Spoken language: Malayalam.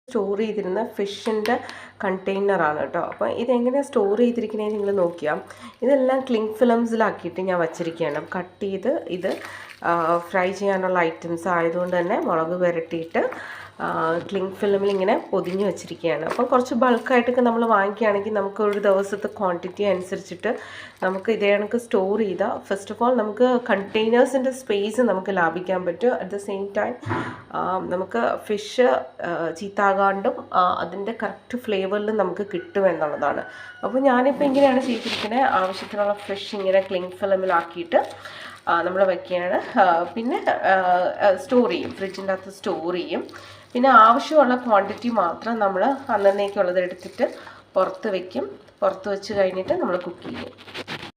സ്റ്റോർ ചെയ്തിരുന്ന ഫിഷിൻ്റെ കണ്ടെയ്നറാണ് കേട്ടോ. അപ്പോൾ ഇതെങ്ങനെയാണ് സ്റ്റോർ ചെയ്തിരിക്കുന്നത് നിങ്ങൾ നോക്കിയാൽ ഇതെല്ലാം ക്ലിങ് ഫിലിംസിലാക്കിയിട്ട് ഞാൻ വച്ചിരിക്കുകയാണ്. കട്ട് ചെയ്ത് ഇത് ഫ്രൈ ചെയ്യാനുള്ള ഐറ്റംസ് ആയതുകൊണ്ട് തന്നെ മുളക് പുരട്ടിയിട്ട് ക്ലിങ് ഫിലിമിൽ ഇങ്ങനെ പൊതിഞ്ഞ് വെച്ചിരിക്കുകയാണ്. അപ്പം കുറച്ച് ബൾക്കായിട്ടൊക്കെ നമ്മൾ വാങ്ങിക്കുകയാണെങ്കിൽ നമുക്ക് ഒരു ദിവസത്തെ ക്വാണ്ടിറ്റി അനുസരിച്ചിട്ട് നമുക്ക് ഇതേ കണക്ക് സ്റ്റോർ ചെയ്താൽ ഫസ്റ്റ് ഓഫ് ഓൾ നമുക്ക് കണ്ടെയ്നേഴ്സിൻ്റെ സ്പേസ് നമുക്ക് ലാഭിക്കാൻ പറ്റും. അറ്റ് ദ സെയിം ടൈം നമുക്ക് ഫിഷ് ചീത്താകാണ്ടും അതിൻ്റെ കറക്റ്റ് ഫ്ലേവറിൽ നമുക്ക് കിട്ടും എന്നുള്ളതാണ്. അപ്പോൾ ഞാനിപ്പോൾ ഇങ്ങനെയാണ് ചെയ്തിരിക്കുന്നത്. ആവശ്യത്തിനുള്ള ഫിഷ് ഇങ്ങനെ ക്ലിങ് ഫിലിമിലാക്കിയിട്ട് നമ്മൾ വയ്ക്കുകയാണ്. പിന്നെ സ്റ്റോർ ചെയ്യും, ഫ്രിഡ്ജിൻ്റെ അകത്ത് സ്റ്റോർ ചെയ്യും. പിന്നെ ആവശ്യമുള്ള ക്വാണ്ടിറ്റി മാത്രം നമ്മൾ അന്നേക്കുള്ളത് എടുത്തിട്ട് പുറത്ത് വയ്ക്കും. പുറത്ത് വെച്ച് കഴിഞ്ഞിട്ട് നമ്മൾ കുക്ക് ചെയ്യും.